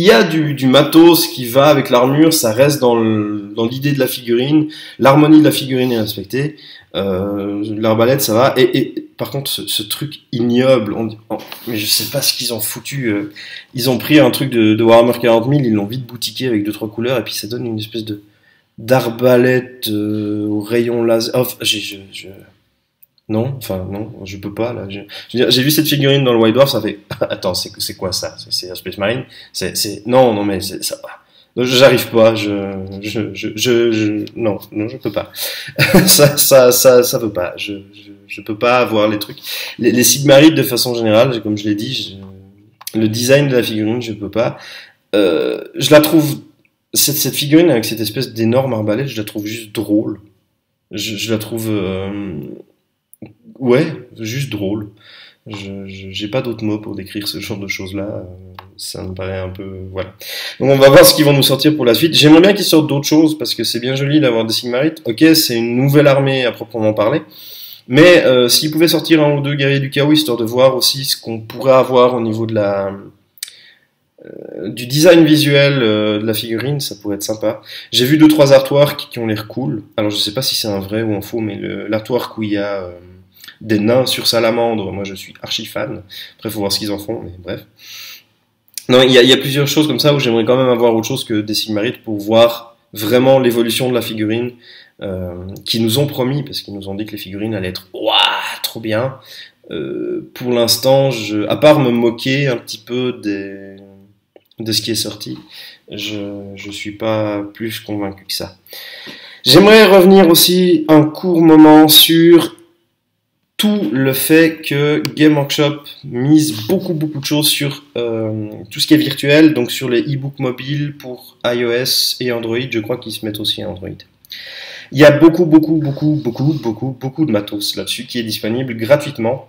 S1: a du matos qui va avec l'armure. Ça reste dans l'idée de la figurine. L'harmonie de la figurine est respectée. L'arbalète, ça va. Et par contre, ce truc ignoble, mais je sais pas ce qu'ils ont foutu. Ils ont pris un truc de Warhammer 40 000, ils l'ont vite boutiqué avec 2-3 couleurs, et puis ça donne une espèce de d'arbalète au rayon laser. Oh, non, enfin non, je peux pas là. Je veux dire, j'ai vu cette figurine dans le White Dwarf, ça fait. Attends, c'est quoi ça? C'est un Space Marine? Non, mais ça. J'arrive pas, non, je peux pas. Ça veut pas. Je peux pas avoir les trucs. Les Sigmarites, de façon générale, comme je l'ai dit, le design de la figurine, je peux pas. Je la trouve, cette figurine avec cette espèce d'énorme arbalète, je la trouve juste drôle. Je la trouve, ouais, juste drôle. J'ai pas d'autres mots pour décrire ce genre de choses-là. Ça me paraît un peu, voilà. Donc on va voir ce qu'ils vont nous sortir pour la suite. J'aimerais bien qu'ils sortent d'autres choses parce que c'est bien joli d'avoir des Sigmarites. Ok, c'est une nouvelle armée à proprement parler. Mais s'ils pouvaient sortir un ou deux guerriers du chaos, histoire de voir aussi ce qu'on pourrait avoir au niveau de du design visuel de la figurine, ça pourrait être sympa. J'ai vu 2-3 artworks qui ont l'air cool. Alors je sais pas si c'est un vrai ou un faux, mais l'artwork où il y a des nains sur salamandre, moi je suis archi fan. Après faut voir ce qu'ils en font, mais bref. Non, il y a plusieurs choses comme ça où j'aimerais quand même avoir autre chose que des Sigmarites pour voir vraiment l'évolution de la figurine qu'ils nous ont promis, parce qu'ils nous ont dit que les figurines allaient être ouah, trop bien. Pour l'instant, à part me moquer un petit peu de ce qui est sorti, je suis pas plus convaincu que ça. J'aimerais revenir aussi un court moment sur tout le fait que Game Workshop mise beaucoup de choses sur tout ce qui est virtuel, donc sur les e-books mobiles pour iOS et Android. Je crois qu'ils se mettent aussi à Android. Il y a beaucoup de matos là-dessus qui est disponible gratuitement.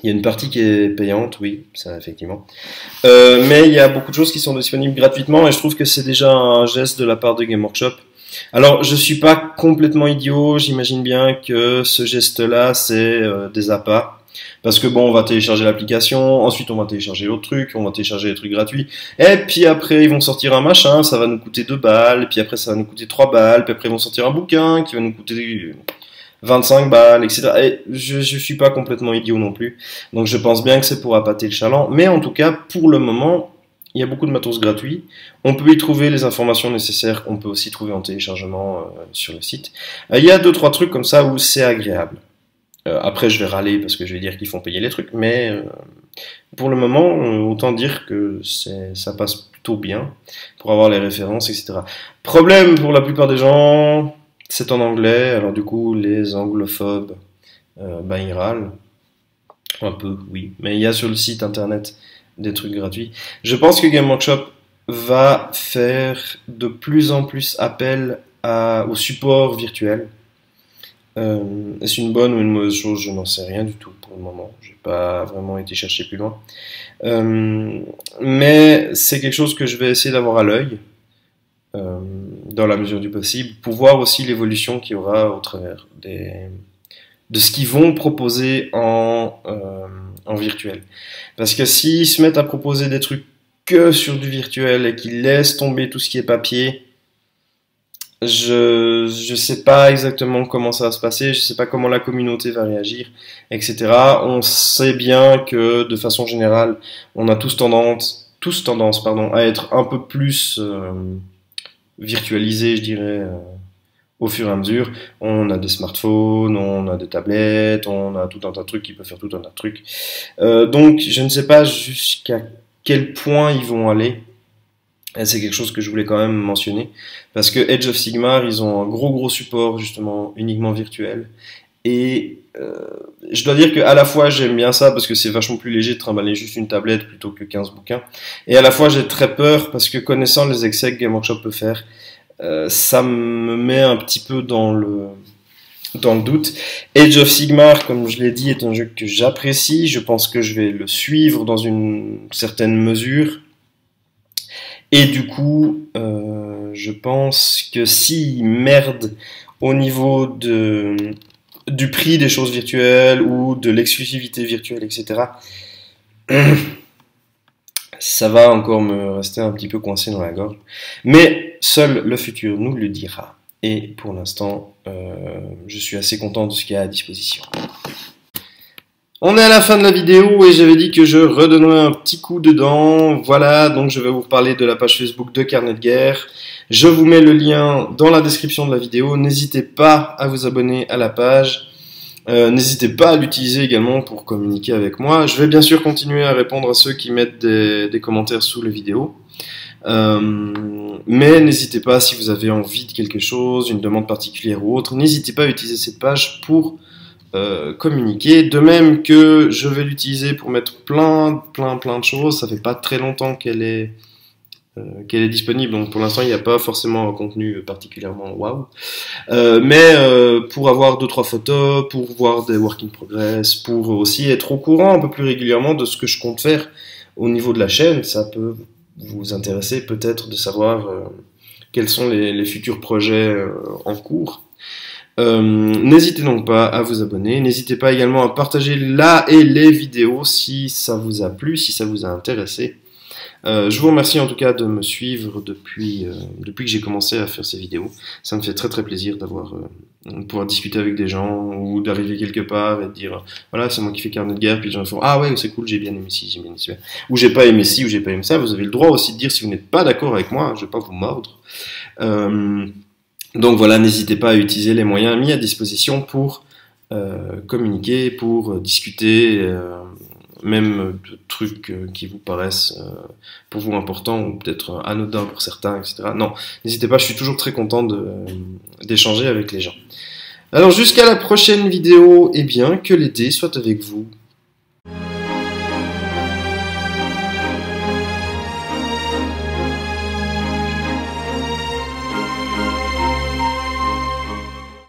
S1: Il y a une partie qui est payante, oui, ça effectivement. Mais il y a beaucoup de choses qui sont disponibles gratuitement et je trouve que c'est déjà un geste de la part de Game Workshop. Alors, je suis pas complètement idiot, j'imagine bien que ce geste-là, c'est des appâts. Parce que bon, on va télécharger l'application, ensuite on va télécharger l'autre truc, on va télécharger les trucs gratuits, et puis après ils vont sortir un machin, ça va nous coûter 2 balles, puis après ça va nous coûter 3 balles, puis après ils vont sortir un bouquin qui va nous coûter 25 balles, etc. Et je suis pas complètement idiot non plus, donc je pense bien que c'est pour appâter le chaland, mais en tout cas, pour le moment, il y a beaucoup de matos gratuits. On peut y trouver les informations nécessaires. On peut aussi trouver en téléchargement sur le site. Il y a 2-3 trucs comme ça où c'est agréable. Après, je vais râler parce que je vais dire qu'ils font payer les trucs. Mais pour le moment, autant dire que ça passe plutôt bien pour avoir les références, etc. Problème pour la plupart des gens, c'est en anglais. Alors du coup, les anglophobes, ils râlent. Un peu, oui. Mais il y a sur le site internet des trucs gratuits. Je pense que Game Workshop va faire de plus en plus appel au support virtuel. Est-ce une bonne ou une mauvaise chose? Je n'en sais rien du tout pour le moment. J'ai pas vraiment été chercher plus loin. Mais c'est quelque chose que je vais essayer d'avoir à l'œil, dans la mesure du possible, pour voir aussi l'évolution qu'il y aura au travers de ce qu'ils vont proposer en virtuel. Parce que s'ils se mettent à proposer des trucs que sur du virtuel et qu'ils laissent tomber tout ce qui est papier, je sais pas exactement comment ça va se passer, je sais pas comment la communauté va réagir, etc. On sait bien que de façon générale, on a tous tendance tous tendance, pardon, à être un peu plus virtualisés, je dirais, au fur et à mesure. On a des smartphones, on a des tablettes, on a tout un tas de trucs qui peuvent faire tout un tas de trucs. Donc, je ne sais pas jusqu'à quel point ils vont aller. Et c'est quelque chose que je voulais quand même mentionner. Parce que Age of Sigmar, ils ont un gros support, justement, uniquement virtuel. Et je dois dire qu'à la fois j'aime bien ça parce que c'est vachement plus léger de trimballer juste une tablette plutôt que 15 bouquins. Et à la fois j'ai très peur parce que connaissant les excès que Game Workshop peut faire, ça me met un petit peu dans le doute. Age of Sigmar, comme je l'ai dit, est un jeu que j'apprécie. Je pense que je vais le suivre dans une certaine mesure. Et du coup, je pense que s'il merde au niveau du prix des choses virtuelles ou de l'exclusivité virtuelle, etc., ça va encore me rester un petit peu coincé dans la gorge. Mais seul le futur nous le dira. Et pour l'instant, je suis assez content de ce qu'il y a à disposition. On est à la fin de la vidéo et j'avais dit que je redonnerais un petit coup dedans. Voilà, donc je vais vous reparler de la page Facebook de Carnet de Guerre. Je vous mets le lien dans la description de la vidéo. N'hésitez pas à vous abonner à la page. N'hésitez pas à l'utiliser également pour communiquer avec moi. Je vais bien sûr continuer à répondre à ceux qui mettent des commentaires sous les vidéos. Mais n'hésitez pas, si vous avez envie de quelque chose, une demande particulière ou autre, n'hésitez pas à utiliser cette page pour communiquer. De même que je vais l'utiliser pour mettre plein de choses. Ça fait pas très longtemps qu'elle est disponible, donc pour l'instant il n'y a pas forcément un contenu particulièrement waouh, mais pour avoir 2-3 photos, pour voir des work in progress, pour aussi être au courant un peu plus régulièrement de ce que je compte faire au niveau de la chaîne, ça peut vous intéresser peut-être de savoir quels sont les futurs projets en cours. N'hésitez donc pas à vous abonner, n'hésitez pas également à partager les vidéos si ça vous a plu, si ça vous a intéressé. Je vous remercie en tout cas de me suivre depuis que j'ai commencé à faire ces vidéos. Ça me fait très plaisir de pouvoir discuter avec des gens ou d'arriver quelque part et de dire voilà, c'est moi qui fais Carnet de Guerre, puis les gens font ah ouais, c'est cool, j'ai bien aimé ci, j'ai bien aimé ça, ou j'ai pas aimé ci, ou j'ai pas aimé ça. Vous avez le droit aussi de dire si vous n'êtes pas d'accord avec moi, je vais pas vous mordre. Donc voilà, n'hésitez pas à utiliser les moyens mis à disposition pour communiquer, pour discuter, même de trucs qui vous paraissent pour vous importants ou peut-être anodins pour certains, etc. Non, n'hésitez pas, je suis toujours très content d'échanger avec les gens. Alors jusqu'à la prochaine vidéo, eh bien, que les dés soient avec vous.